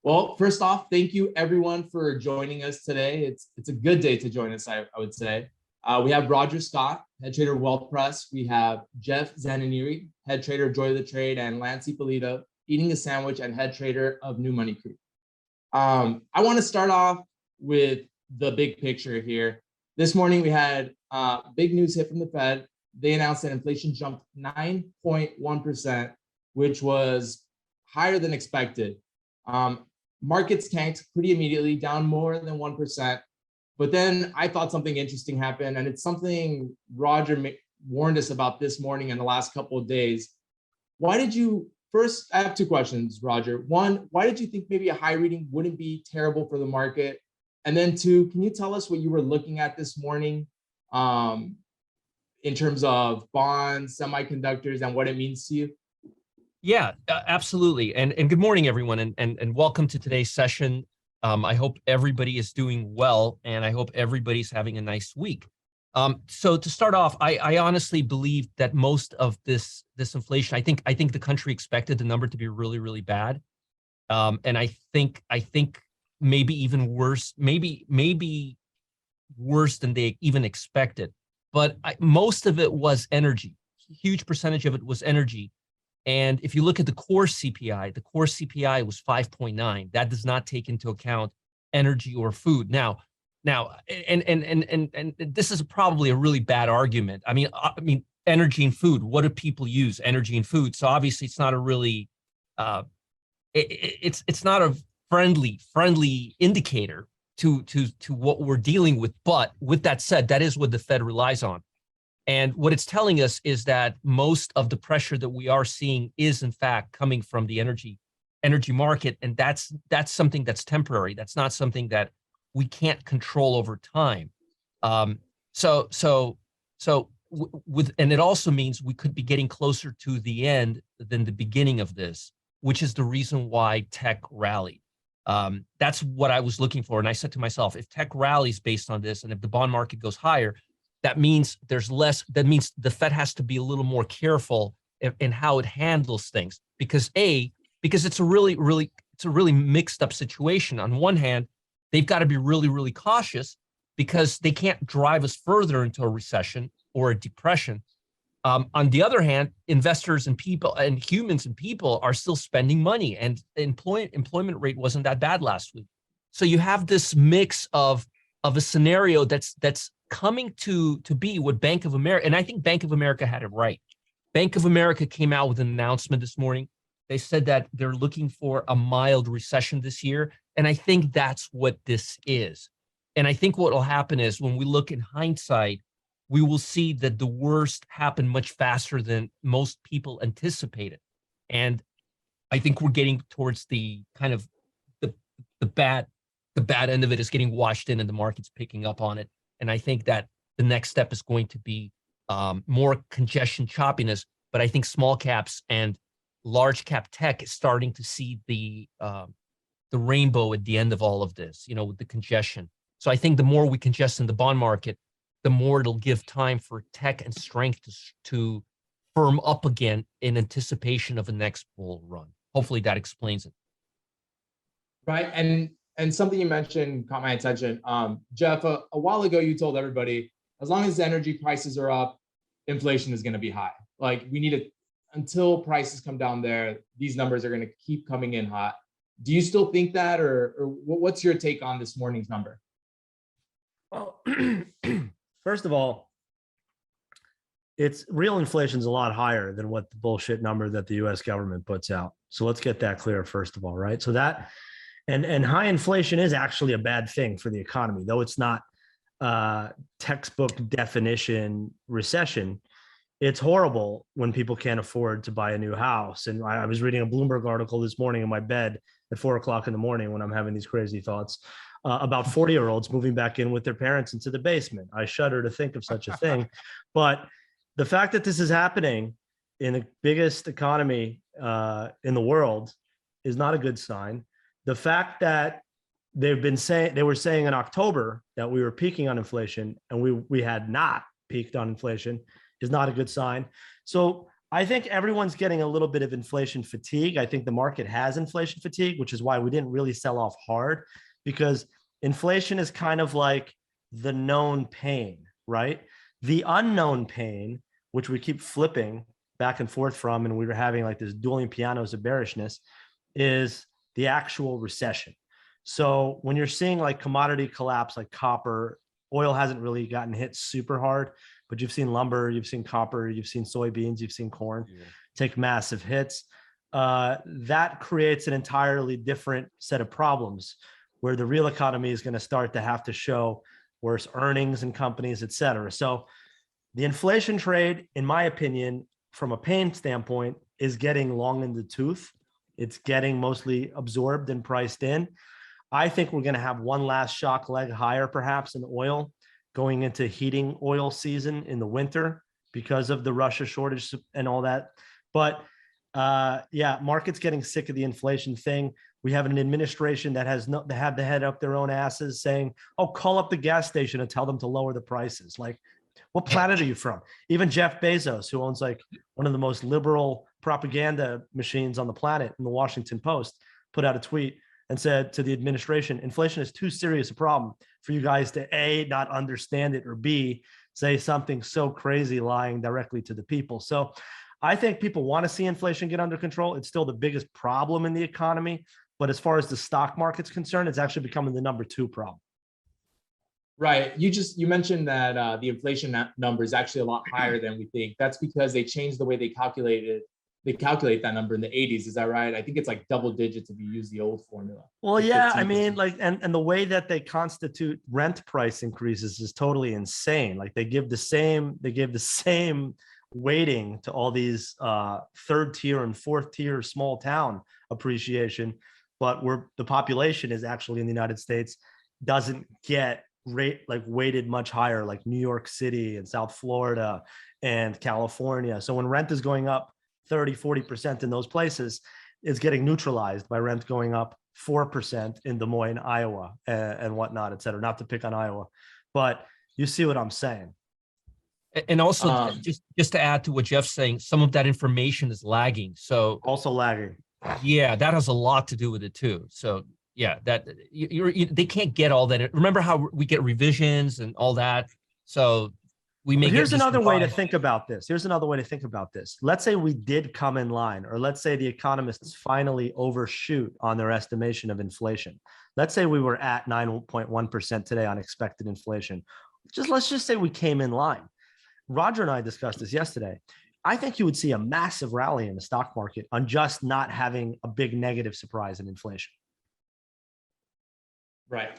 Well, first off, thank you everyone for joining us today. It's a good day to join us, I would say. We have Roger Scott, head trader of WealthPress. We have Jeff Zananiri, head trader of Joy of the Trade, and Lance Ippolito, eating a sandwich and head trader of New Money Crew. I want to start off with the big picture here. This morning we had big news hit from the Fed. They announced that inflation jumped 9.1%, which was higher than expected. Markets tanked pretty immediately, down more than 1%. But then I thought something interesting happened, and it's something Roger warned us about this morning and the last couple of days. Why did you, first, I have two questions, Roger. One, why did you think maybe a high reading wouldn't be terrible for the market? And then two, can you tell us what you were looking at this morning in terms of bonds, semiconductors, and what it means to you? Yeah, absolutely. And good morning, everyone, and welcome to today's session. I hope everybody is doing well, and I hope everybody's having a nice week. So to start off, I honestly believe that most of this inflation, I think the country expected the number to be really, really bad. And I think maybe even worse, maybe worse than they even expected. But most of it was energy. Huge percentage of it was energy. And if you look at the core CPI was 5.9. That does not take into account energy or food. Now, and this is probably a really bad argument. I mean, energy and food. What do people use? Energy and food. So obviously, it's not a really, it's not a friendly indicator to what we're dealing with. But with that said, that is what the Fed relies on. And what it's telling us is that most of the pressure that we are seeing is, in fact, coming from the energy market, and that's something that's temporary. That's not something that we can't control over time. And it also means we could be getting closer to the end than the beginning of this, which is the reason why tech rallied. That's what I was looking for, and I said to myself, if tech rallies based on this, and if the bond market goes higher, that means there's less. That means the Fed has to be a little more careful in how it handles things, because it's a really mixed up situation. On one hand, they've got to be really, really cautious because they can't drive us further into a recession or a depression. On the other hand, investors and people and humans and people are still spending money, and employment rate wasn't that bad last week. So you have this mix of a scenario that's coming to be what Bank of America, and I think Bank of America had it right. Bank of America came out with an announcement this morning. They said that they're looking for a mild recession this year, and I think that's what this is. And I think what will happen is when we look in hindsight, we will see that the worst happened much faster than most people anticipated. And I think we're getting towards the kind of the bad end of it is getting washed in, and the market's picking up on it. And I think that the next step is going to be more congestion, choppiness. But I think small caps and large cap tech is starting to see the rainbow at the end of all of this, with the congestion. So I think the more we congest in the bond market, the more it'll give time for tech and strength to firm up again in anticipation of a next bull run. Hopefully that explains it. Right. And something you mentioned caught my attention. Jeff, a while ago, you told everybody, as long as energy prices are up, inflation is going to be high. Like, we need it until prices come down there, these numbers are going to keep coming in hot. Do you still think that, or what's your take on this morning's number? Well, first of all, it's real inflation is a lot higher than what the bullshit number that the U.S. government puts out. So let's get that clear, first of all, right? So that, and high inflation is actually a bad thing for the economy, though it's not textbook definition recession. It's horrible when people can't afford to buy a new house. And I was reading a Bloomberg article this morning in my bed at 4 o'clock in the morning when I'm having these crazy thoughts about 40-year-olds moving back in with their parents into the basement. I shudder to think of such a thing. But the fact that this is happening in the biggest economy in the world is not a good sign. The fact that they were saying in October that we were peaking on inflation, and we had not peaked on inflation, is not a good sign. So I think everyone's getting a little bit of inflation fatigue. I think the market has inflation fatigue, which is why we didn't really sell off hard, because inflation is kind of like the known pain, right? The unknown pain, which we keep flipping back and forth from, and we were having like this dueling pianos of bearishness, is the actual recession. So when you're seeing like commodity collapse, like copper, oil hasn't really gotten hit super hard, but you've seen lumber, you've seen copper, you've seen soybeans, you've seen corn take massive hits. That creates an entirely different set of problems where the real economy is going to start to have to show worse earnings in companies, et cetera. So the inflation trade, in my opinion, from a pain standpoint, is getting long in the tooth. It's getting mostly absorbed and priced in. I think we're going to have one last shock leg higher, perhaps, in oil going into heating oil season in the winter because of the Russia shortage and all that. But yeah, market's getting sick of the inflation thing. We have an administration that has not had the head up their own asses saying, oh, call up the gas station and tell them to lower the prices. Like, what planet are you from? Even Jeff Bezos, who owns like one of the most liberal propaganda machines on the planet, in the Washington Post, put out a tweet and said to the administration, inflation is too serious a problem for you guys to A, not understand it, or B, say something so crazy lying directly to the people. So I think people want to see inflation get under control. It's still the biggest problem in the economy. But as far as the stock market's concerned, it's actually becoming the number 2 problem. Right. You mentioned that the inflation number is actually a lot higher than we think. That's because they changed the way they calculate that number in the 80s. Is that right? I think it's like double digits if you use the old formula. Well, like yeah, 15%. I mean, like, and the way that they constitute rent price increases is totally insane. Like they give the same weighting to all these third tier and fourth tier small town appreciation, but the population is actually in the United States doesn't get weighted much higher, like New York City and South Florida and California. So when rent is going up 30-40% in those places, it's getting neutralized by rent going up 4% in Des Moines, Iowa, and whatnot, et cetera. Not to pick on Iowa, but you see what I'm saying. And also, just to add to what Jeff's saying, some of that information is lagging. So also lagging. Yeah, that has a lot to do with it too. So yeah, that they can't get all that. Remember how we get revisions and all that. So we may. Here's another way to think about this. Let's say we did come in line, or let's say the economists finally overshoot on their estimation of inflation. Let's say we were at 9.1% today on expected inflation. Let's just say we came in line. Roger and I discussed this yesterday. I think you would see a massive rally in the stock market on just not having a big negative surprise in inflation. Right.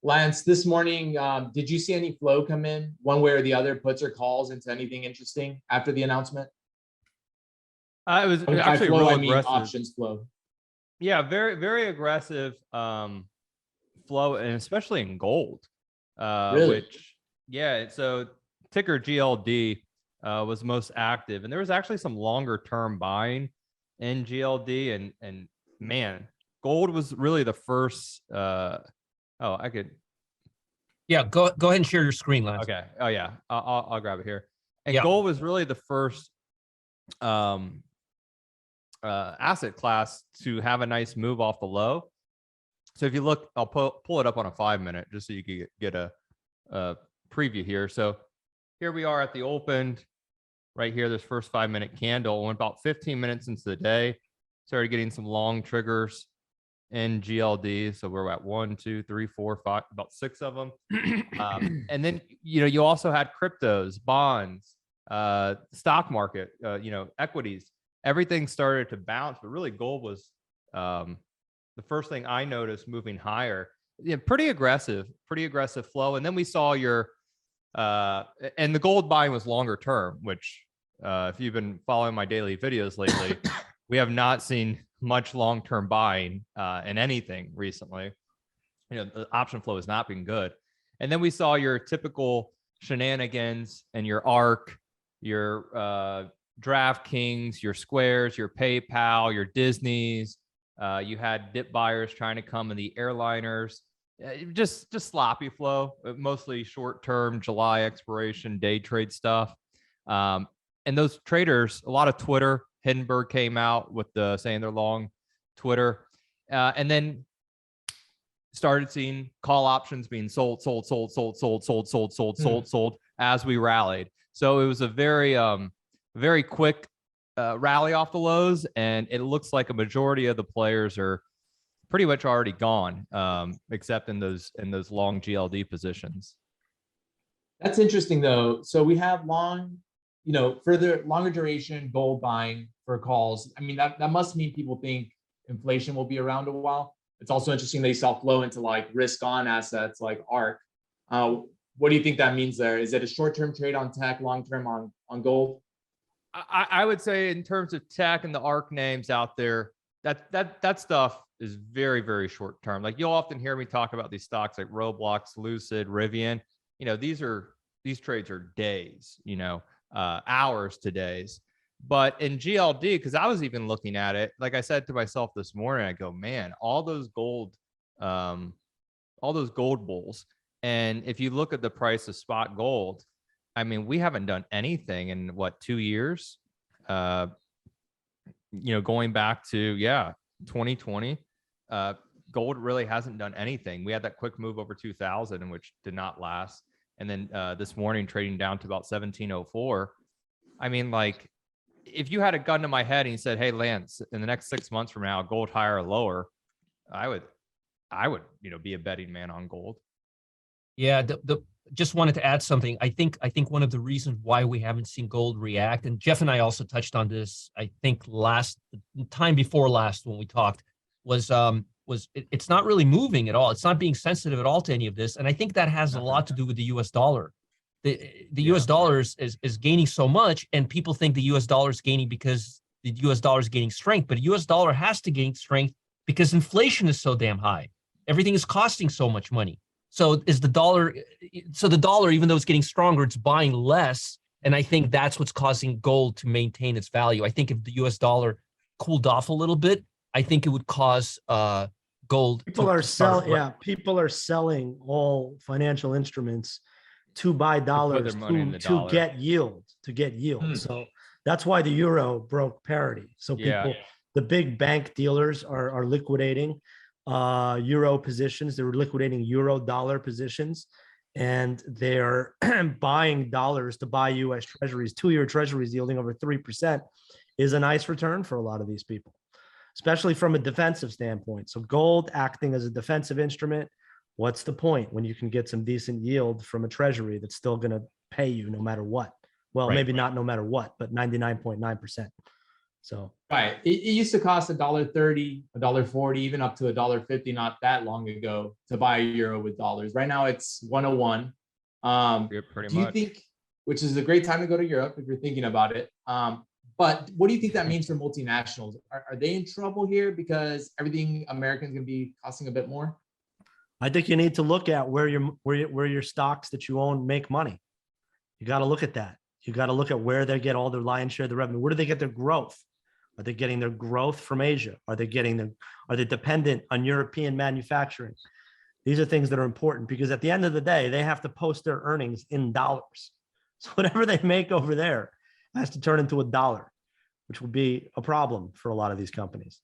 Lance, this morning, did you see any flow come in one way or the other, puts or calls into anything interesting after the announcement? It was actually flow, real I mean aggressive. options flow. Yeah, very, very aggressive flow, and especially in gold. Really? Which, yeah, so ticker GLD was most active, and there was actually some longer term buying in GLD, and man, gold was really the first. I could. Yeah, go ahead and share your screen, Lance. Okay. Oh yeah, I'll grab it here. And Yeah. gold was really the first asset class to have a nice move off the low. So if you look, I'll pull it up on a 5-minute just so you can get a preview here. So here we are at the open right here, this first 5-minute candle. Went about 15 minutes into the day, started getting some long triggers in GLD. So we're at 1, 2, 3, 4, 5, about 6 of them. And then, you also had cryptos, bonds, stock market, equities. Everything started to bounce, but really gold was the first thing I noticed moving higher. Yeah, pretty aggressive flow. And then we saw and the gold buying was longer term, which if you've been following my daily videos lately, we have not seen much long-term buying in anything recently. The option flow has not been good. And then we saw your typical shenanigans and your ARK, your DraftKings, your Squares, your PayPal, your Disneys. You had dip buyers trying to come in the airliners. Just sloppy flow, mostly short-term July expiration day trade stuff. And and those traders, a lot of Twitter, Hindenburg came out with the saying they're long Twitter, and then started seeing call options being sold as we rallied. So it was a very quick rally off the lows, and it looks like a majority of the players are pretty much already gone, except in those long GLD positions. That's interesting though. So we have longer duration gold buying for calls. I mean, that must mean people think inflation will be around a while. It's also interesting they saw flow into like risk on assets like ARK. What do you think that means there? Is it a short-term trade on tech, long-term on gold? I would say in terms of tech and the ARK names out there, that stuff is very, very short term. Like you'll often hear me talk about these stocks like Roblox, Lucid, Rivian. These trades are days, hours to days. But in GLD, because I was even looking at it, like I said to myself this morning, I go, man, all those gold bulls. And if you look at the price of spot gold, I mean, we haven't done anything in 2 years? Going back to 2020, gold really hasn't done anything. We had that quick move over 2000, which did not last. And then this morning trading down to about 1704. I mean, like, if you had a gun to my head and you said, hey, Lance, in the next 6 months from now, gold higher or lower, I would, be a betting man on gold. Yeah, just wanted to add something. I think one of the reasons why we haven't seen gold react, and Jeff and I also touched on this, I think time before last when we talked, was it's not really moving at all. It's not being sensitive at all to any of this. And I think that has a lot to do with the US dollar. The US dollar is gaining so much, and people think the US dollar is gaining because the US dollar is gaining strength, but the US dollar has to gain strength because inflation is so damn high. Everything is costing so much money. So the dollar, even though it's getting stronger, it's buying less. And I think that's what's causing gold to maintain its value. I think if the US dollar cooled off a little bit, I think it would cause gold. People are selling all financial instruments to buy dollars to get yield. So that's why the euro broke parity. So the big bank dealers are liquidating euro positions. They were liquidating euro dollar positions, and they're buying dollars to buy US treasuries. 2-year treasuries yielding over 3% is a nice return for a lot of these people, especially from a defensive standpoint. So gold acting as a defensive instrument, what's the point when you can get some decent yield from a treasury that's still going to pay you no matter what? Well, maybe not no matter what, but 99.9%. So it used to cost $1.30, $1.40, even up to $1.50 not that long ago to buy a euro with dollars. Right now it's 101. Pretty do you think, which is a great time to go to Europe if you're thinking about it. But what do you think that means for multinationals? Are they in trouble here because everything American is going to be costing a bit more? I think you need to look at where your stocks that you own make money. You got to look at that. You got to look at where they get all their lion's share of the revenue. Where do they get their growth? Are they getting their growth from Asia? Are they dependent on European manufacturing? These are things that are important because at the end of the day, they have to post their earnings in dollars. So whatever they make over there has to turn into a dollar, which will be a problem for a lot of these companies.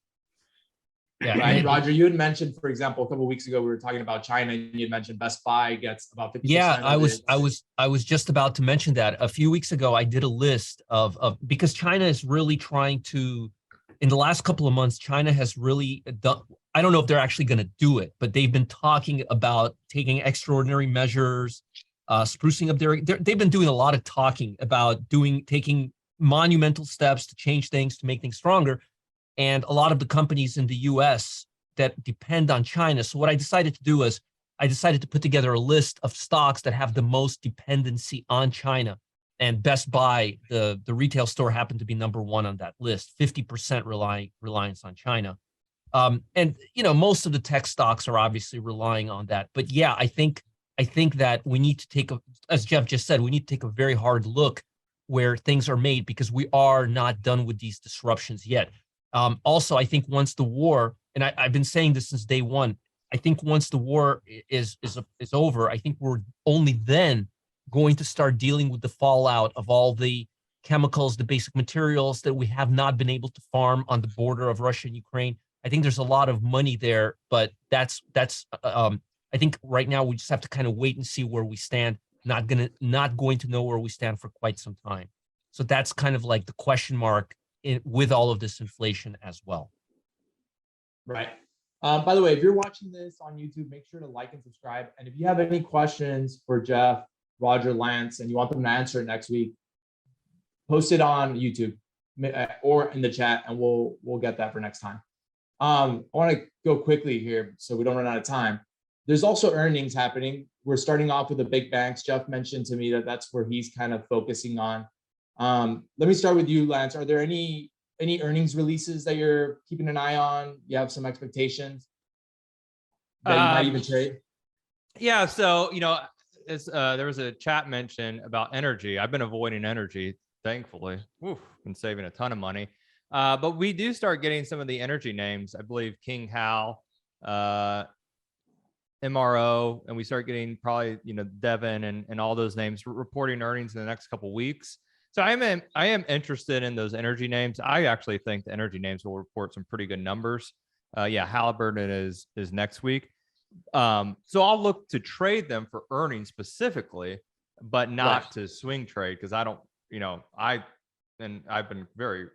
Yeah, right. Roger, you had mentioned, for example, a couple of weeks ago, we were talking about China, and you had mentioned Best Buy gets about 50%. Yeah, I was just about to mention that. A few weeks ago, I did a list of because China is really trying to, in the last couple of months, China has really done, I don't know if they're actually going to do it, but they've been talking about taking extraordinary measures, sprucing up they've been doing a lot of talking about taking monumental steps to change things, to make things stronger. And a lot of the companies in the US that depend on China. So what I decided to do is I decided to put together a list of stocks that have the most dependency on China. And Best Buy, the retail store, happened to be number one on that list, 50% reliance on China. And most of the tech stocks are obviously relying on that. But yeah, I think that we need to take, as Jeff just said, we need to take a very hard look where things are made because we are not done with these disruptions yet. Also, I think once the war, and I've been saying this since day one, I think once the war is over, I think we're only then going to start dealing with the fallout of all the chemicals, the basic materials that we have not been able to farm on the border of Russia and Ukraine. I think there's a lot of money there, but that's I think right now we just have to kind of wait and see where we stand. Not going to know where we stand for quite some time. So that's kind of like the question mark with all of this inflation as well. Right. By the way, if you're watching this on YouTube, make sure to like and subscribe. And if you have any questions for Jeff, Roger, Lance, and you want them to answer it next week, post it on YouTube or in the chat, and we'll get that for next time. I want to go quickly here so we don't run out of time. There's also earnings happening. We're starting off with the big banks. Jeff mentioned to me that that's where he's kind of focusing on. Let me start with you, Lance. Are there any earnings releases that you're keeping an eye on? You have some expectations that you might even trade? Yeah. So, there was a chat mention about energy. I've been avoiding energy, thankfully. Been saving a ton of money. But we do start getting some of the energy names. I believe King Hal, MRO, and we start getting probably, Devon and all those names reporting earnings in the next couple of weeks. So I am interested in those energy names. I actually think the energy names will report some pretty good numbers. Halliburton is next week. So I'll look to trade them for earnings specifically, but not to swing trade, because I don't, I've been very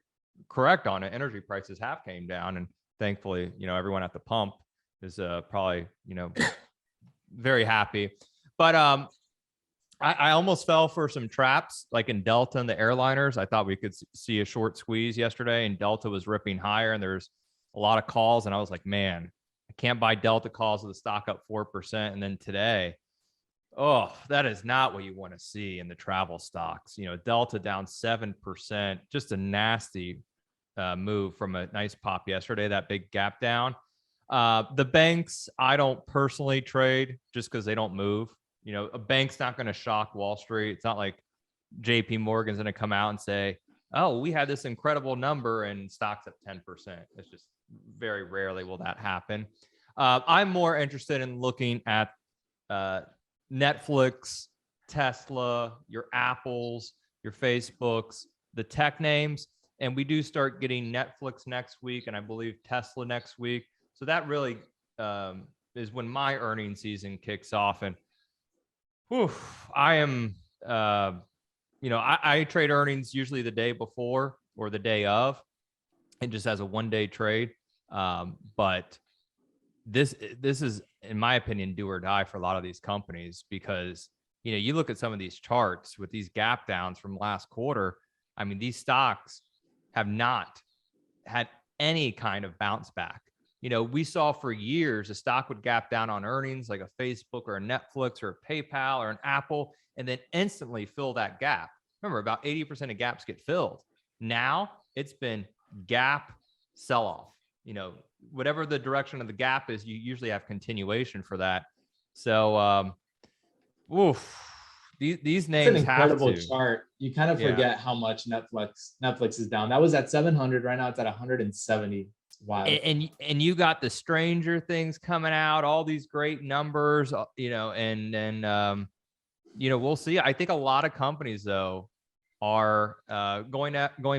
correct on it. Energy prices have came down, and thankfully, everyone at the pump is probably, very happy. But I almost fell for some traps, like in Delta and the airliners. I thought we could see a short squeeze yesterday, and Delta was ripping higher, and there's a lot of calls, and I was like, man, I can't buy Delta calls with the stock up 4%. And then today, that is not what you want to see in the travel stocks. Delta down 7%, just a nasty move from a nice pop yesterday, that big gap down. The banks, I don't personally trade just because they don't move. A bank's not going to shock Wall Street. It's not like JP Morgan's going to come out and say, oh, we had this incredible number and stocks up 10%. It's just very rarely will that happen. I'm more interested in looking at Netflix, Tesla, your Apples, your Facebooks, the tech names. And we do start getting Netflix next week, and I believe Tesla next week. So that really is when my earnings season kicks off. And I am, I trade earnings usually the day before or the day of, and just as a one-day trade. But this is, in my opinion, do or die for a lot of these companies, because, you look at some of these charts with these gap downs from last quarter. I mean, these stocks have not had any kind of bounce back. We saw for years a stock would gap down on earnings, like a Facebook or a Netflix or a PayPal or an Apple, and then instantly fill that gap. Remember, about 80% of gaps get filled. Now it's been gap sell-off. Whatever the direction of the gap is, you usually have continuation for that. So, these names It's an incredible have to. chart. You kind of forget how much Netflix is down. That was at 700. Right now it's at 170. Wow. And you got the Stranger Things coming out, all these great numbers, and we'll see. I think a lot of companies though are going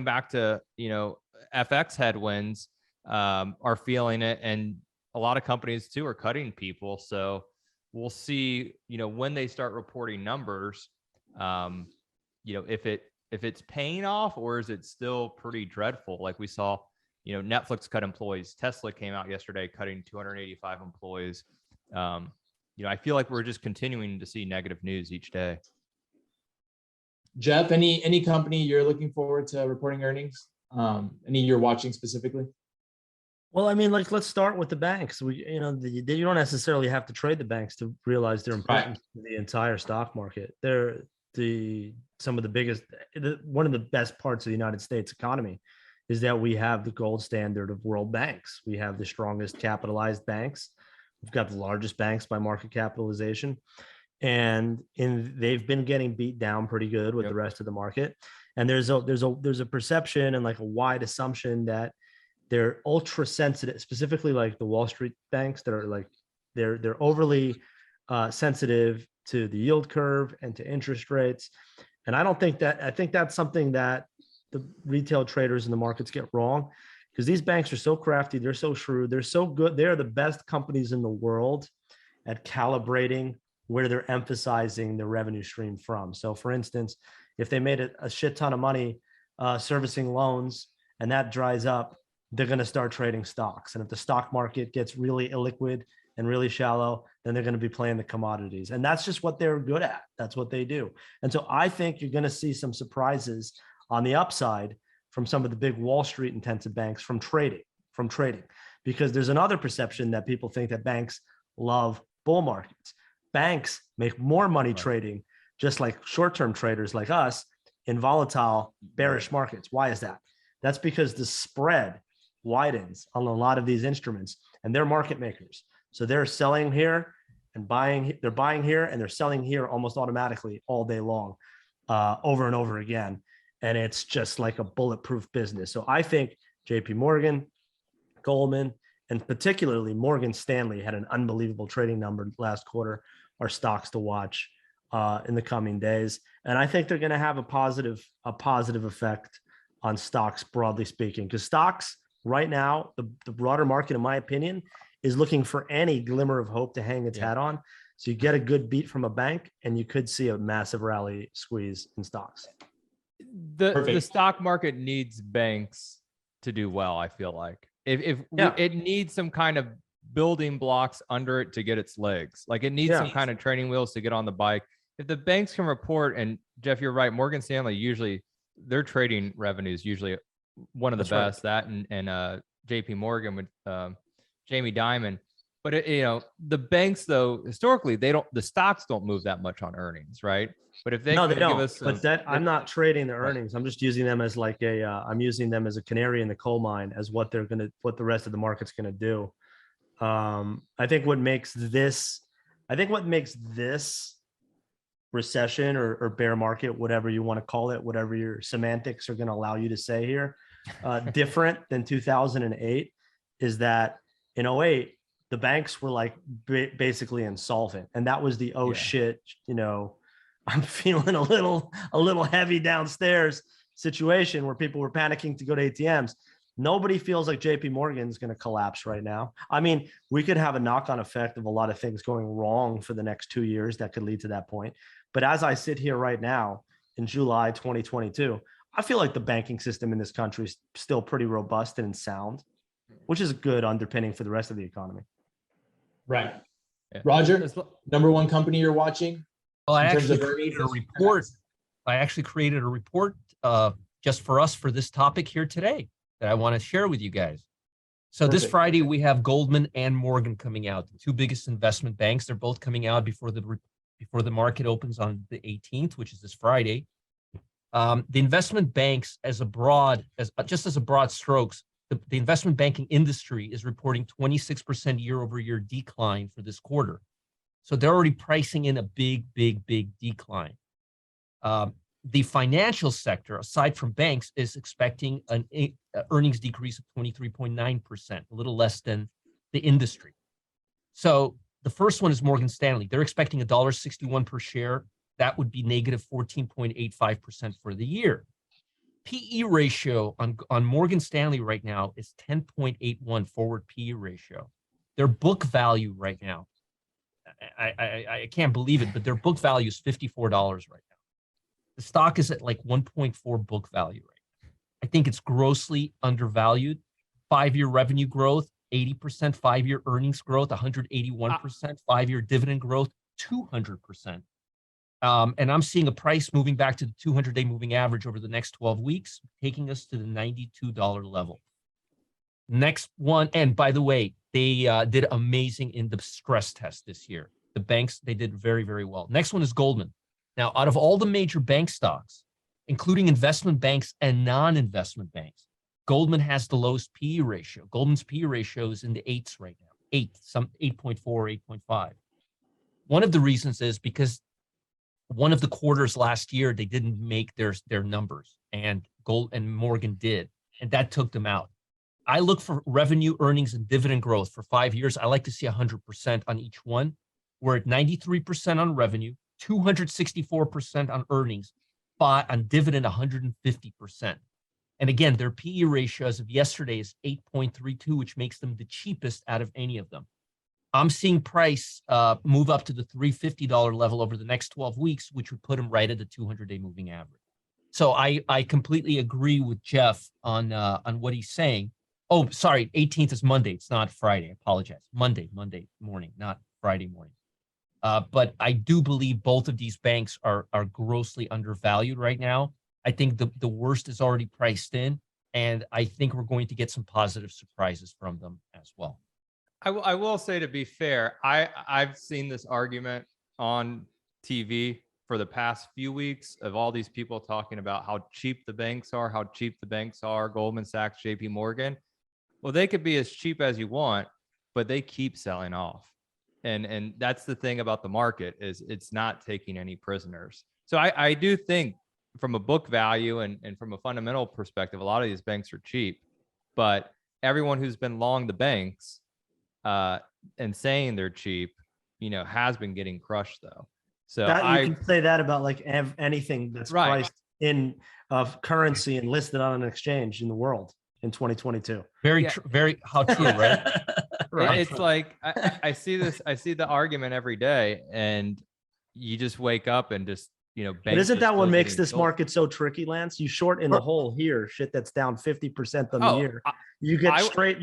back to FX headwinds, are feeling it, and a lot of companies too are cutting people. So we'll see, when they start reporting numbers, if it's paying off, or is it still pretty dreadful? Like we saw, Netflix cut employees. Tesla came out yesterday cutting 285 employees. I feel like we're just continuing to see negative news each day. Jeff, any company you're looking forward to reporting earnings? Any you're watching specifically? Well, I mean, let's start with the banks. You don't necessarily have to trade the banks to realize their importance to the entire stock market. They're some of the biggest, one of the best parts of the United States economy is that we have the gold standard of world banks. We have the strongest capitalized banks. We've got the largest banks by market capitalization, and they've been getting beat down pretty good with the rest of the market. And there's a perception and like a wide assumption that they're ultra sensitive, specifically like the Wall Street banks that are like they're overly sensitive to the yield curve and to interest rates. And I don't think that. I think that's something that the retail traders in the markets get wrong, because these banks are so crafty, they're so shrewd, they're so good. They're the best companies in the world at calibrating where they're emphasizing their revenue stream from. So for instance, if they made a shit ton of money servicing loans and that dries up, they're going to start trading stocks. And if the stock market gets really illiquid and really shallow, then they're going to be playing the commodities. And that's just what they're good at. That's what they do. And so I think you're going to see some surprises on the upside from some of the big Wall Street intensive banks from trading, because there's another perception that people think that banks love bull markets. Banks make more money trading, just like short-term traders like us, in volatile bearish markets. Why is that? That's because the spread widens on a lot of these instruments, and they're market makers. So they're selling here and buying, they're buying here and they're selling here almost automatically all day long, over and over again. And it's just like a bulletproof business. So I think JP Morgan, Goldman, and particularly Morgan Stanley had an unbelievable trading number last quarter, are stocks to watch in the coming days. And I think they're going to have a positive effect on stocks, broadly speaking, because stocks right now, the broader market, in my opinion, is looking for any glimmer of hope to hang its hat on. So you get a good beat from a bank and you could see a massive rally squeeze in stocks. The stock market needs banks to do well. I feel like it needs some kind of building blocks under it to get its legs. Like it needs some kind of training wheels to get on the bike. If the banks can report, and Jeff, you're right, Morgan Stanley, usually their trading revenue is usually one of the best. Right. That and JP Morgan with Jamie Dimon. But the banks, though, historically, the stocks don't move that much on earnings, right? But if they give us some, I'm not trading the earnings. I'm just using them as like I'm using them as a canary in the coal mine, as what the rest of the market's gonna do. I think what makes this recession or bear market, whatever you want to call it, whatever your semantics are going to allow you to say here, different than 2008, is that in 2008, the banks were like basically insolvent. And that was the, shit, I'm feeling a little heavy downstairs situation where people were panicking to go to ATMs. Nobody feels like JP Morgan's going to collapse right now. I mean, we could have a knock-on effect of a lot of things going wrong for the next 2 years that could lead to that point. But as I sit here right now in July 2022, I feel like the banking system in this country is still pretty robust and sound, which is a good underpinning for the rest of the economy. Right. Roger, number one company you're watching? Well, I actually created a report. I actually created a report just for us for this topic here today that I want to share with you guys. So this Friday, we have Goldman and Morgan coming out, the two biggest investment banks. They're both coming out before the market opens on the 18th, which is this Friday. The investment banks, just as a broad strokes, the investment banking industry is reporting 26% year-over-year decline for this quarter. So they're already pricing in a big decline. The financial sector, aside from banks, is expecting an earnings decrease of 23.9%, a little less than the industry. So the first one is Morgan Stanley. They're expecting $1.61 per share. That would be negative 14.85% for the year. PE ratio on Morgan Stanley right now is 10.81 forward PE ratio. Their book value right now, I can't believe it, but their book value is $54 right now. The stock is at like 1.4 book value right now. I think it's grossly undervalued. 5-year revenue growth, 80%, 5-year earnings growth, 181%, 5-year dividend growth, 200%. And I'm seeing a price moving back to the 200-day moving average over the next 12 weeks, taking us to the $92 level. Next one, and by the way, they did amazing in the stress test this year. The banks, they did very, very well. Next one is Goldman. Now, out of all the major bank stocks, including investment banks and non-investment banks, Goldman has the lowest PE ratio. Goldman's PE ratio is in the 8s right now, 8.4, 8.5. One of the reasons is because one of the quarters last year, they didn't make their numbers, and Morgan did, and that took them out. I look for revenue, earnings, and dividend growth for 5 years. I like to see 100% on each one. We're at 93% on revenue, 264% on earnings, on dividend 150%. And again, their PE ratio as of yesterday is 8.32, which makes them the cheapest out of any of them. I'm seeing price move up to the $350 level over the next 12 weeks, which would put them right at the 200-day moving average. So I completely agree with Jeff on what he's saying. Oh, sorry, 18th is Monday. It's not Friday. I apologize. Monday morning, not Friday morning. But I do believe both of these banks are grossly undervalued right now. I think the worst is already priced in, and I think we're going to get some positive surprises from them as well. I will say, to be fair, I've seen this argument on TV for the past few weeks of all these people talking about how cheap the banks are, Goldman Sachs, JP Morgan. Well, they could be as cheap as you want, but they keep selling off. And that's the thing about the market, is it's not taking any prisoners. So I do think from a book value and from a fundamental perspective, a lot of these banks are cheap, but everyone who's been long the banks and saying they're cheap, has been getting crushed though. So you can say that about like anything that's priced in of currency and listed on an exchange in the world in 2022. Very how true, right? Right. It's like I see the argument every day, and you just wake up and just But isn't that what makes this market so tricky, Lance? You short in the hole here, shit that's down 50% on the year. You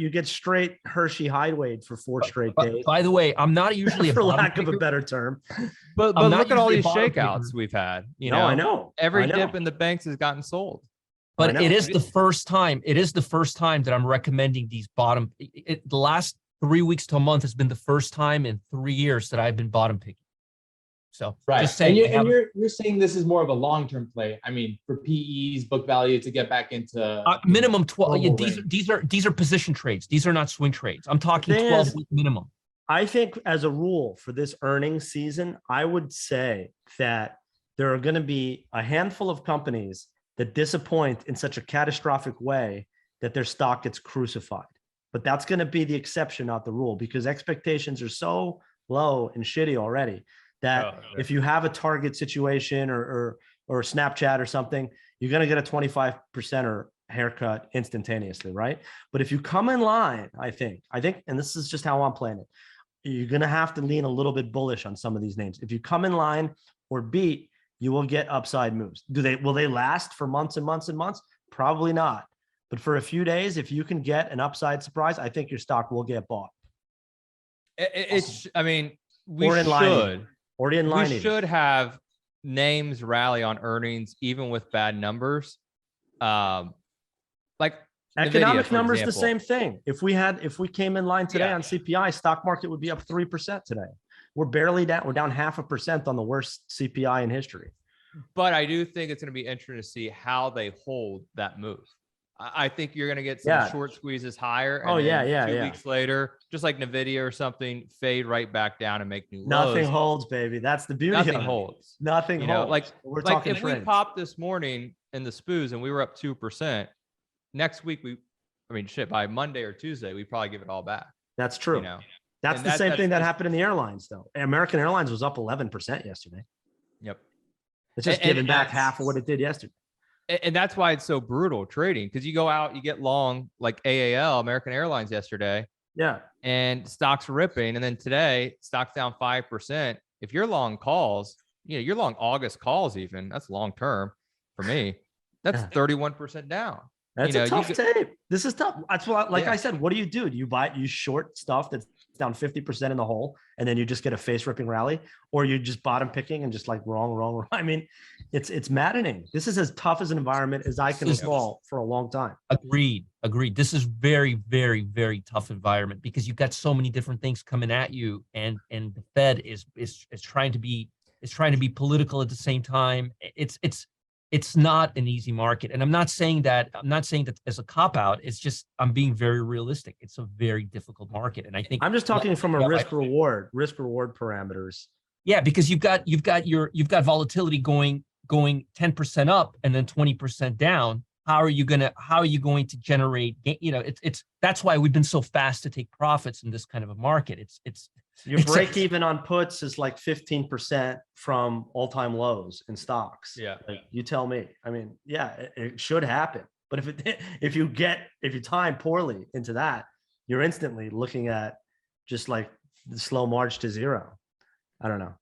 get straight Hershey Highway for 4 straight days. By the way, I'm not usually for lack of a better term. But look at all these shakeouts we've had. I know. Every dip in the banks has gotten sold. But it is the first time. It is the first time that I'm recommending these bottom. The last 3 weeks to a month has been the first time in 3 years that I've been bottom picking. So right. Just saying, you're saying this is more of a long-term play. I mean, for PEs, book value, to get back into minimum 12. Yeah, these are position trades. These are not swing trades. I'm talking 12 week minimum. I think as a rule for this earnings season, I would say that there are going to be a handful of companies that disappoint in such a catastrophic way that their stock gets crucified. But that's going to be the exception, not the rule, because expectations are so low and shitty already that if you have a Target situation or Snapchat or something, you're going to get a 25% haircut instantaneously, right? But if you come in line, I think, and this is just how I'm playing it, you're going to have to lean a little bit bullish on some of these names. If you come in line or beat, you will get upside moves. Will they last for months and months and months? Probably not. But for a few days, if you can get an upside surprise, I think your stock will get bought. We should have names rally on earnings, even with bad numbers. Like economic Nvidia, numbers, the same thing. If we came in line today on CPI, stock market would be up 3% today. We're barely down. We're down 0.5% on the worst CPI in history. But I do think it's going to be interesting to see how they hold that move. I think you're going to get some short squeezes higher. And 2 weeks later, just like Nvidia or something, fade right back down and make new lows. Nothing holds, baby. That's the beauty. Nothing holds. Nothing holds. Like talking if we popped this morning in the SPOOs and we were up 2%, next week by Monday or Tuesday, we probably give it all back. That's true. That's the same thing that happened in the airlines, though. American Airlines was up 11% yesterday. Yep. It's just giving back half of what it did yesterday. And that's why it's so brutal trading, because you go out, you get long like AAL, American Airlines yesterday. Yeah. And stocks ripping. And then today, stocks down 5%. If you're long calls, you're long August calls even, that's long term for me. That's 31% down. That's a tough tape. This is tough. That's what, I said, what do? Do you short stuff that's down 50% in the hole and then you just get a face ripping rally, or you just bottom picking and just like wrong. I mean, it's maddening. This is as tough as an environment as I can recall for a long time. Agreed. This is very, very, very tough environment because you've got so many different things coming at you, and the Fed is trying to be political at the same time. It's not an easy market. And I'm not saying that as a cop-out. It's just, I'm being very realistic. It's a very difficult market. And I think I'm just talking from a risk reward parameters. Yeah, because you've got volatility going 10% up and then 20% down. How are you going to generate, that's why we've been so fast to take profits in this kind of a market. Your break even on puts is like 15% from all-time lows in stocks. Yeah. You tell me. I mean, it should happen. But if you time poorly into that, you're instantly looking at just like the slow march to zero. I don't know.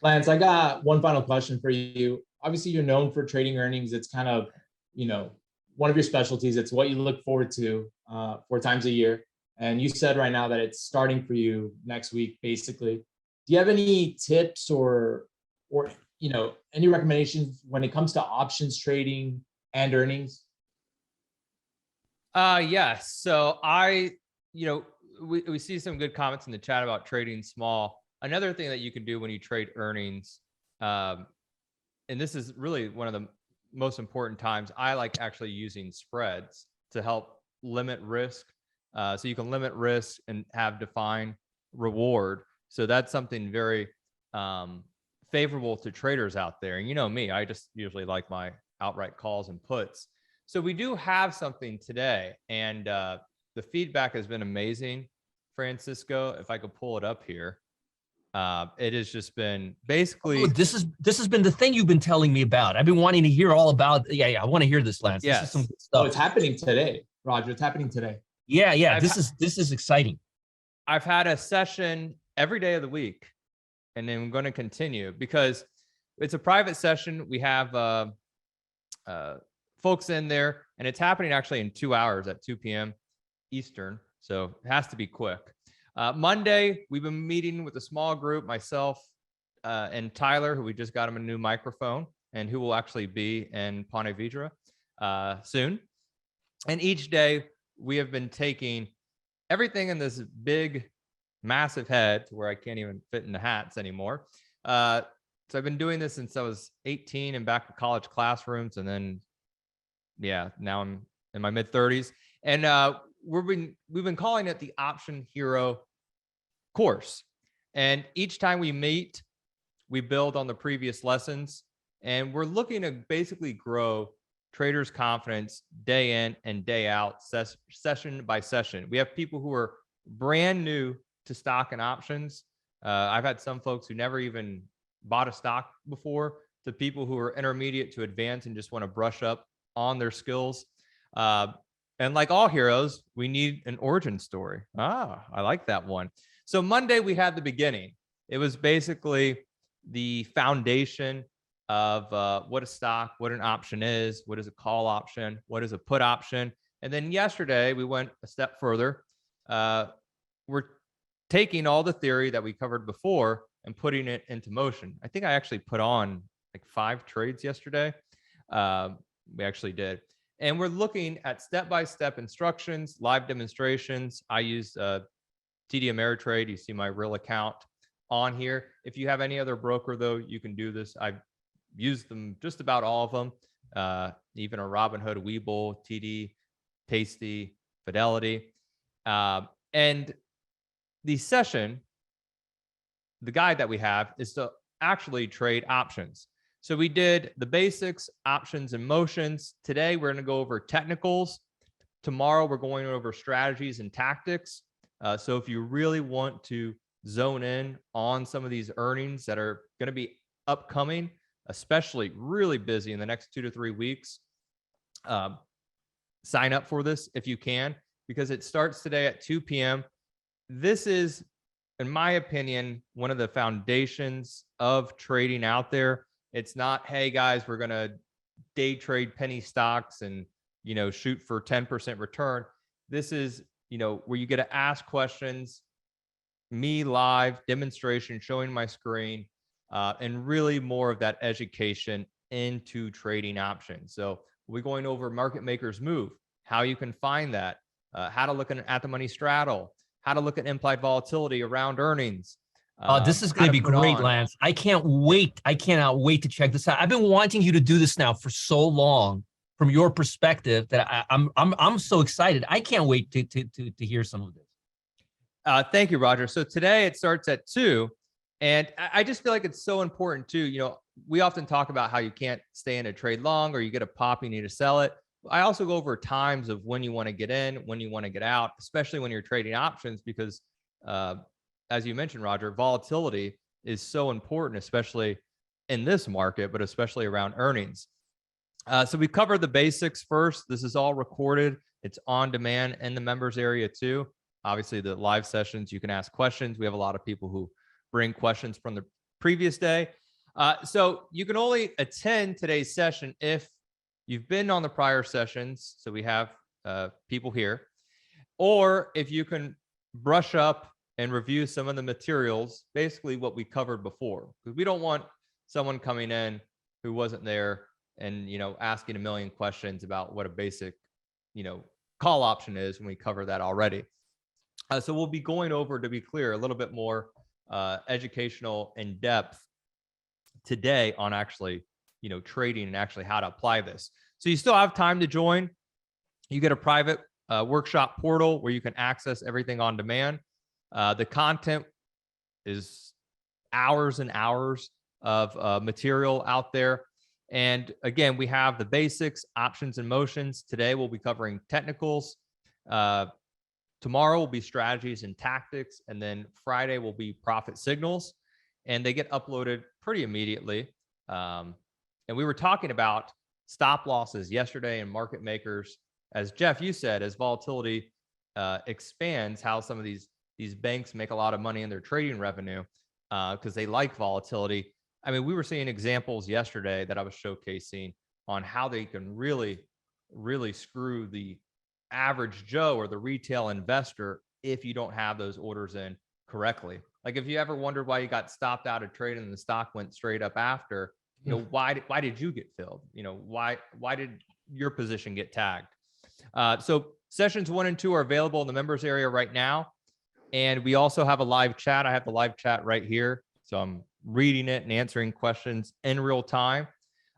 Lance, I got one final question for you. Obviously, you're known for trading earnings. It's kind of, one of your specialties. It's what you look forward to 4 times a year. And you said right now that it's starting for you next week, basically. Do you have any tips or any recommendations when it comes to options trading and earnings? Yes. So we see some good comments in the chat about trading small. Another thing that you can do when you trade earnings, and this is really one of the most important times, I like actually using spreads to help limit risk. So you can limit risk and have defined reward. So that's something very favorable to traders out there. And you know me, I just usually like my outright calls and puts. So we do have something today, and the feedback has been amazing, Francisco. If I could pull it up here. It has just been basically. Oh, this has been the thing you've been telling me about. I've been wanting to hear all about. Yeah, I want to hear this, Lance. Yes. This is some good stuff. Oh, it's happening today, Roger. It's happening today. Yeah. This is exciting. I've had a session every day of the week, and then I'm going to continue because it's a private session. We have folks in there, and it's happening actually in 2 hours at 2 p.m. Eastern. So it has to be quick. Monday, we've been meeting with a small group, myself and Tyler, who we just got him a new microphone, and who will actually be in Ponte Vedra soon. And each day, we have been taking everything in this big, massive head to where I can't even fit in the hats anymore. So I've been doing this since I was 18 and back to college classrooms. And then, now I'm in my mid 30s. And we've been calling it the Option Hero course. And each time we meet, we build on the previous lessons. And we're looking to basically grow traders' confidence day in and day out, session by session. We have people who are brand new to stock and options. I've had some folks who never even bought a stock before, to people who are intermediate to advanced and just want to brush up on their skills. And like all heroes, we need an origin story. I like that one. So Monday, we had the beginning. It was basically the foundation of what a stock, what an option is, what is a call option, what is a put option. And then yesterday, we went a step further. We're taking all the theory that we covered before and putting it into motion. I think I actually put on like 5 trades yesterday. We actually did. And we're looking at step-by-step instructions, live demonstrations. I use TD Ameritrade. You see my real account on here. If you have any other broker, though, you can do this. I've used them, just about all of them, even a Robinhood, Webull, TD, Tasty, Fidelity. And the session, the guide that we have, is to actually trade options. So we did the basics, options and motions. Today, we're going to go over technicals. Tomorrow, we're going over strategies and tactics. So if you really want to zone in on some of these earnings that are going to be upcoming, especially really busy in the next 2 to 3 weeks, sign up for this if you can, because it starts today at 2 p.m. This is, in my opinion, one of the foundations of trading out there. It's not, hey guys, we're going to day trade penny stocks and, shoot for 10% return. This is, where you get to ask questions, me live demonstration, showing my screen, and really more of that education into trading options. So we're going over market makers move, how you can find that, how to look at the money straddle, how to look at implied volatility around earnings. This is going to be great, Lance. I can't wait. I cannot wait to check this out. I've been wanting you to do this now for so long, from your perspective, that I'm so excited. I can't wait to hear some of this. Thank you, Roger. So today it starts at 2, and I just feel like it's so important too. We often talk about how you can't stay in a trade long, or you get a pop, you need to sell it. I also go over times of when you want to get in, when you want to get out, especially when you're trading options, because as you mentioned, Roger, volatility is so important, especially in this market, but especially around earnings. So we covered the basics first. This is all recorded. It's on demand in the members area too. Obviously, the live sessions, you can ask questions. We have a lot of people who bring questions from the previous day. So you can only attend today's session if you've been on the prior sessions. So we have people here, or if you can brush up and review some of the materials, basically what we covered before, because we don't want someone coming in who wasn't there and, asking a million questions about what a basic, call option is when we cover that already. So we'll be going over, to be clear, a little bit more educational in depth today on actually, trading and actually how to apply this. So you still have time to join. You get a private workshop portal where you can access everything on demand. The content is hours and hours of material out there. And again, we have the basics, options, and motions. Today, we'll be covering technicals. Tomorrow will be strategies and tactics. And then Friday will be profit signals. And they get uploaded pretty immediately. And we were talking about stop losses yesterday and market makers. As Jeff, you said, as volatility expands, how some of these banks make a lot of money in their trading revenue because they like volatility. I mean, we were seeing examples yesterday that I was showcasing on how they can really, really screw the average Joe or the retail investor if you don't have those orders in correctly. Like if you ever wondered why you got stopped out of trading and the stock went straight up after, why did you get filled? Why did your position get tagged? So sessions 1 and 2 are available in the members area right now. And we also have a live chat. I have the live chat right here. So I'm reading it and answering questions in real time.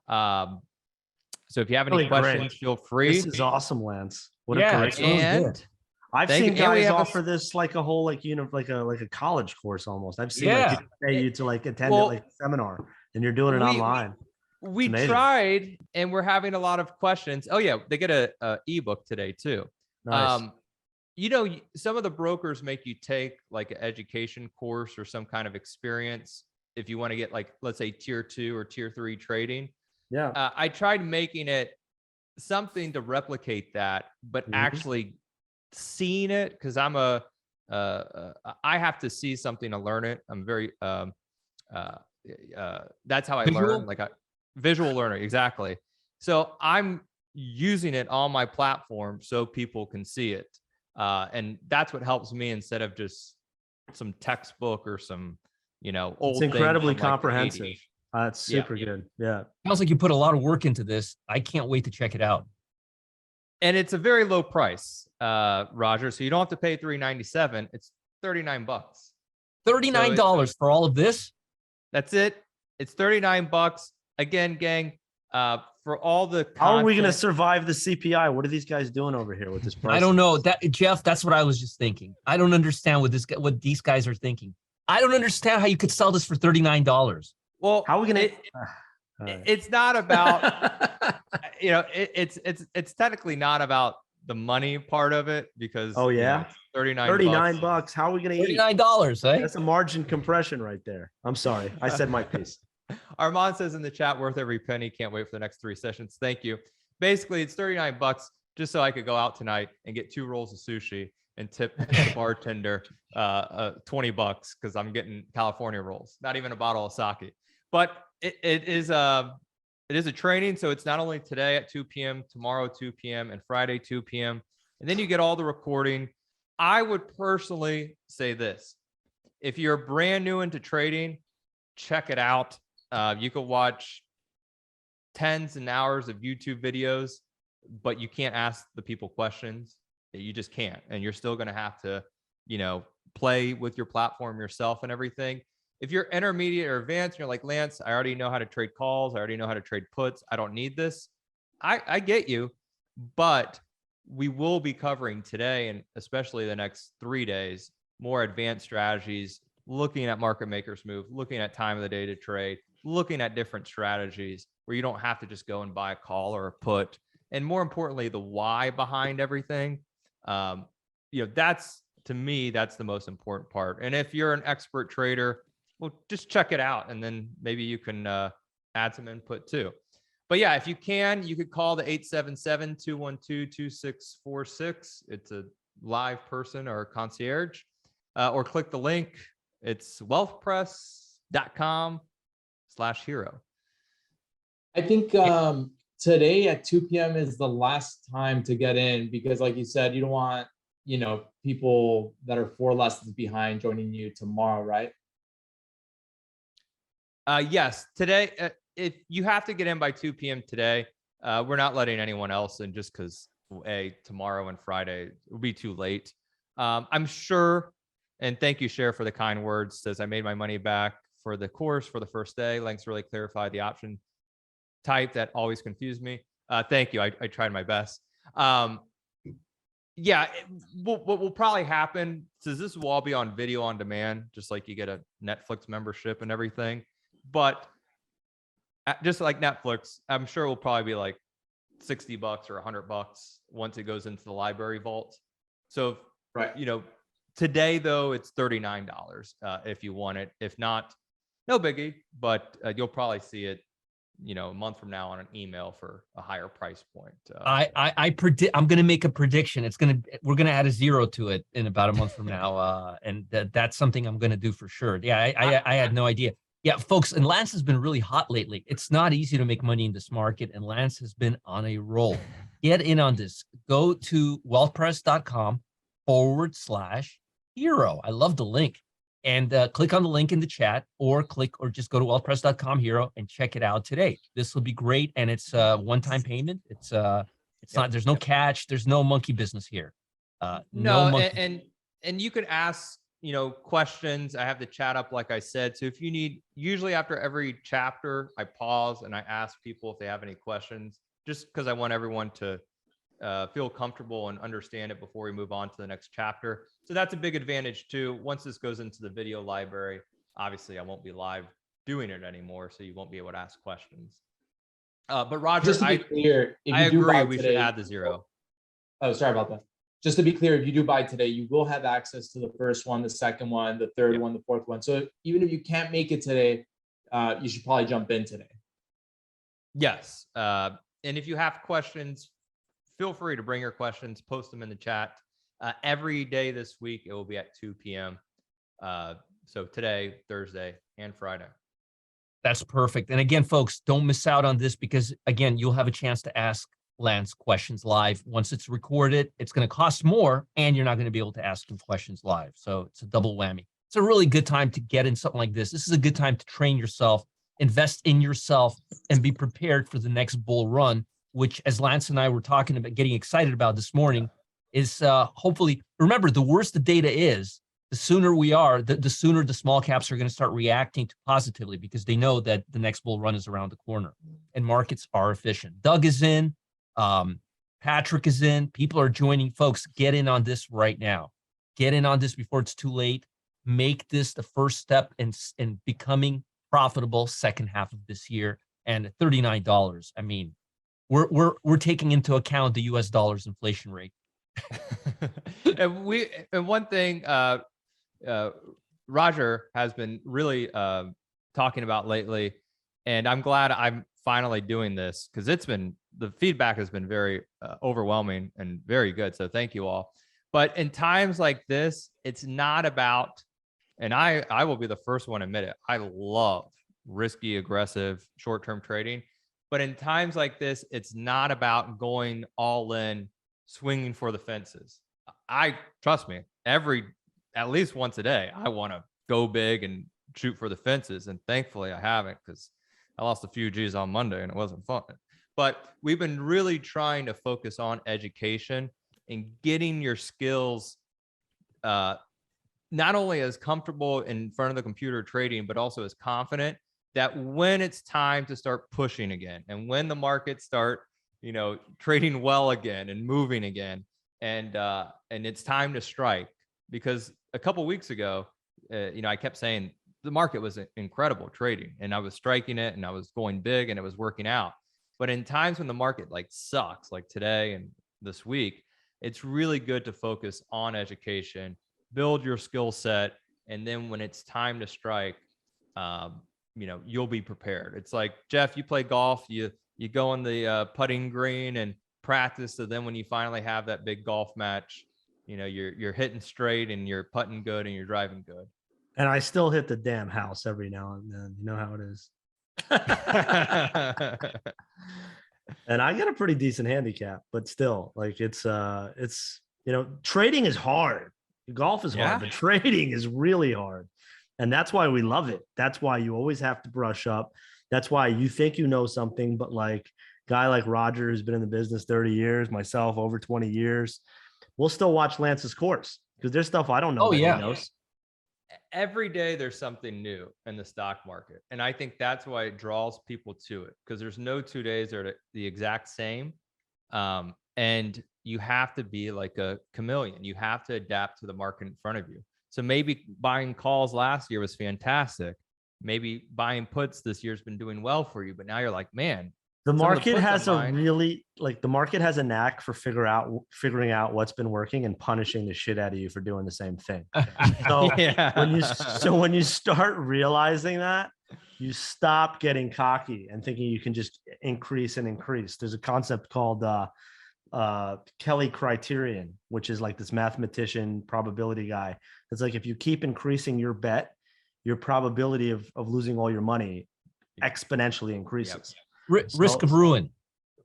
So if you have any questions, feel free. This is awesome, Lance. What a great and I've seen guys offer this like a whole like a college course almost. I've seen like people pay you to like attend it like a seminar, and you're doing it online. We tried, and we're having a lot of questions. Oh yeah, they get a ebook today too. Nice. Some of the brokers make you take like an education course or some kind of experience if you want to get like, let's say tier 2 or tier 3 trading. Yeah. I tried making it something to replicate that, but actually seeing it, because I'm I have to see something to learn it. I'm very that's how I learn, like a visual learner. Exactly. So I'm using it on my platform so people can see it. And that's what helps me instead of just some textbook or some, old. It's incredibly comprehensive. It's super good. Yeah. Sounds like you put a lot of work into this. I can't wait to check it out. And it's a very low price, Roger. So you don't have to pay $397. It's $39. $39 for all of this? That's it. It's $39. Again, gang, for all the content. How are we going to survive the CPI? What are these guys doing over here with this price? I don't know. Jeff, that's what I was just thinking. I don't understand what these guys are thinking. I don't understand how you could sell this for $39. Well, how are we going to? It's not about, it's technically not about the money part of it because. Oh yeah, $39. How are we going to eat? $39, eh? That's a margin compression right there. I'm sorry, I said my piece. Armand says in the chat, worth every penny. Can't wait for the next 3 sessions. Thank you. Basically, it's $39 just so I could go out tonight and get 2 rolls of sushi and tip the bartender $20 because I'm getting California rolls, not even a bottle of sake. But it is a training, so it's not only today at 2 p.m., tomorrow 2 p.m., and Friday 2 p.m. And then you get all the recording. I would personally say this: if you're brand new into trading, check it out. You could watch tens and hours of YouTube videos, but you can't ask the people questions. You just can't, and you're still going to have to, play with your platform yourself and everything. If you're intermediate or advanced, and you're like, Lance, I already know how to trade calls. I already know how to trade puts. I don't need this. I get you, but we will be covering today and especially the next 3 days, more advanced strategies, looking at market makers move, looking at time of the day to trade, looking at different strategies where you don't have to just go and buy a call or a put. And more importantly, the why behind everything. That's, to me, that's the most important part. And if you're an expert trader, well, just check it out. And then maybe you can add some input too. But yeah, if you can, you could call the 877-212-2646. It's a live person or concierge, or click the link. It's wealthpress.com/hero. I think today at 2 p.m. is the last time to get in, because like you said, you don't want, people that are 4 lessons behind joining you tomorrow, right? Yes, today, if you have to get in by 2 p.m. today, we're not letting anyone else in just because tomorrow and Friday will be too late. I'm sure, and thank you, Cher, for the kind words. Says I made my money back for the course for the first day. Links really clarified the option type that always confused me. Thank you. I tried my best. Yeah, what will probably happen is this will all be on video on demand, just like you get a Netflix membership and everything. But just like Netflix, I'm sure it will probably be like $60 or $100 once it goes into the library vault. So, right. Today though, it's $39 if you want it. If not, no biggie, but you'll probably see it, a month from now on an email for a higher price point. I predict I'm going to make a prediction. We're going to add a 0 to it in about a month from now. And that's something I'm going to do for sure. Yeah. I had no idea. Yeah, folks. And Lance has been really hot lately. It's not easy to make money in this market. And Lance has been on a roll. Get in on this. Go to wealthpress.com/hero. I love the link. And click on the link in the chat, or just go to wealthpress.com hero and check it out today. This will be great. And it's a one-time payment. It's not, there's no catch. There's no monkey business here. No, and you could ask, questions. I have the chat up, like I said. So if you need, usually after every chapter, I pause and I ask people if they have any questions, just because I want everyone to feel comfortable and understand it before we move on to the next chapter. So that's a big advantage too. Once this goes into the video library, obviously I won't be live doing it anymore, so you won't be able to ask questions. But Roger, just to be clear, if I you do agree buy we today, should add the 0. Oh, sorry about that. Just to be clear, if you do buy today, you will have access to the first one, the second one, the third one, the fourth one. So even if you can't make it today, you should probably jump in today. Yes. And if you have questions, feel free to bring your questions, post them in the chat. Every day this week, it will be at 2 p.m. So today, Thursday, and Friday. That's perfect. And again, folks, don't miss out on this, because again, you'll have a chance to ask Lance questions live. Once it's recorded, it's going to cost more, and you're not going to be able to ask him questions live. So it's a double whammy. It's a really good time to get in something like this. This is a good time to train yourself, invest in yourself, and be prepared for the next bull run, which, as Lance and I were talking about, getting excited about this morning, is hopefully, remember, the worse the data is, the sooner we are, the sooner the small caps are going to start reacting to positively, because they know that the next bull run is around the corner and markets are efficient. Doug is in, Patrick is in, people are joining. Folks, get in on this right now. Get in on this before it's too late. Make this the first step in becoming profitable second half of this year. And at $39, I mean, we're taking into account the US dollar's inflation rate. and one thing Roger has been really talking about lately, and I'm glad I'm finally doing this, because the feedback has been very overwhelming and very good. So thank you all. But in times like this, it's not about, and I will be the first one to admit it, I love risky, aggressive, short-term trading. But in times like this, it's not about going all in, swinging for the fences. Trust me, at least once a day, I want to go big and shoot for the fences. And thankfully I haven't, because I lost a few G's on Monday and it wasn't fun. But we've been really trying to focus on education and getting your skills not only as comfortable in front of the computer trading, but also as confident that when it's time to start pushing again, and when the markets start, trading well again and moving again, and it's time to strike. Because a couple of weeks ago, I kept saying the market was incredible trading, and I was striking it, and I was going big, and it was working out. But in times when the market sucks, like today and this week, it's really good to focus on education, build your skill set, and then when it's time to strike, you'll be prepared. It's like, Jeff, you play golf, you you go on the putting green and practice. So then when you finally have that big golf match, you know, you're hitting straight and you're putting good and you're driving good. And I still hit the damn house every now and then. You know how it is. And I get a pretty decent handicap, but still, like it's you know, trading is hard. Golf is hard, but trading is really hard. And that's why we love it. That's why you always have to brush up. That's why you think you know something, but like guy like Roger, who's been in the business 30 years, myself over 20 years, we'll still watch Lance's course because there's stuff I don't know. Oh, yeah. He knows. Every day there's something new in the stock market. And I think that's why it draws people to it, because there's no 2 days that are the exact same. And you have to be like a chameleon. You have to adapt to the market in front of you. So maybe buying calls last year was fantastic. Maybe buying puts this year's been doing well for you, but now you're like, man, the market has a really, like, the market has a knack for figuring out what's been working and punishing the shit out of you for doing the same thing. So when you start realizing that, you stop getting cocky and thinking you can just increase and increase. There's a concept called Kelly criterion, which is like this mathematician probability guy. It's like, if you keep increasing your bet, your probability of losing all your money exponentially increases. Risk of ruin.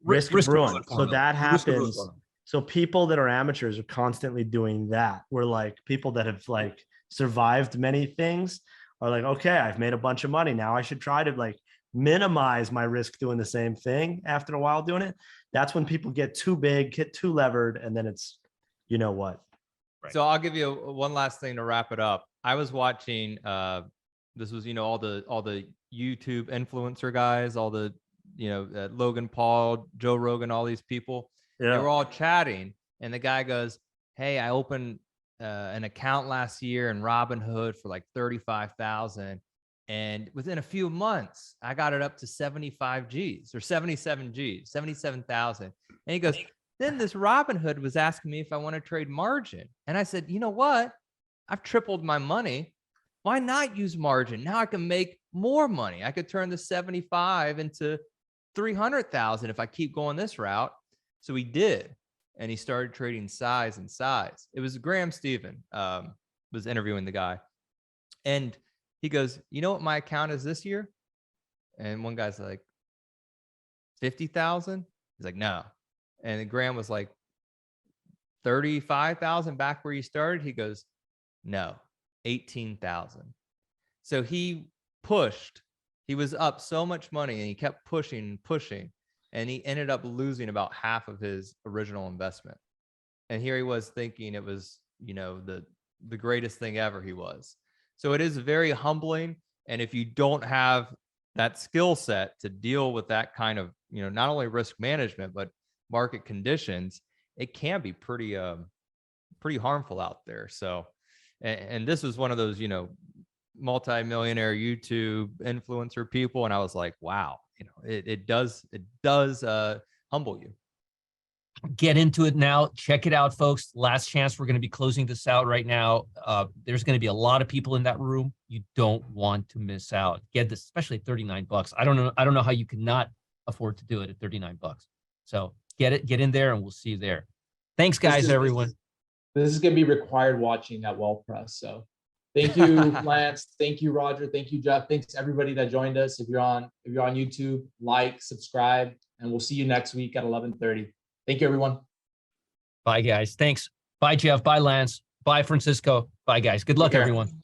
Risk of ruin. So that happens. So people that are amateurs are constantly doing that. Where like people that have like survived many things are like, okay, I've made a bunch of money. Now I should try to like minimize my risk doing the same thing after a while doing it. That's when people get too big, get too levered, and then it's, you know what. Right. So I'll give you one last thing to wrap it up. I was watching, this was, you know, all the YouTube influencer guys, all the, you know, Logan Paul, Joe Rogan, all these people, they were all chatting. And the guy goes, hey, I opened an account last year in Robinhood for like 35,000. And within a few months, I got it up to 75 G's or 77 G's, 77,000. And he goes, then this Robinhood was asking me if I want to trade margin. And I said, you know what? I've tripled my money. Why not use margin? Now I can make more money. I could turn the 75 into 300,000 if I keep going this route. So he did. And he started trading size and size. It was Graham Stephan was interviewing the guy. And he goes, you know what my account is this year? And one guy's like, 50,000? He's like, no. And Graham was like, 35,000 back where you started? He goes, no, 18,000. So he pushed. He was up so much money and he kept pushing and pushing. And he ended up losing about half of his original investment. And here he was thinking it was, you know, the greatest thing ever he was. So it is very humbling. And if you don't have that skill set to deal with that kind of, you know, not only risk management, but market conditions, it can be pretty harmful out there. So, and this was one of those, you know, multi-millionaire YouTube influencer people. And I was like, wow, you know, it does humble you. Get into it now. Check it out, folks. Last chance. We're going to be closing this out right now. There's going to be a lot of people in that room. You don't want to miss out. Get this, especially at $39. I don't know how you cannot afford to do it at $39. So get in there and we'll see you there. Thanks, guys, everyone. This is going to be required watching at WealthPress. So thank you, Lance. Thank you, Roger. Thank you, Jeff. Thanks everybody that joined us. If you're on YouTube, like, subscribe, and we'll see you next week at 11:30. Thank you, everyone. Bye, guys. Thanks. Bye, Jeff. Bye, Lance. Bye, Francisco. Bye, guys. Good luck, everyone.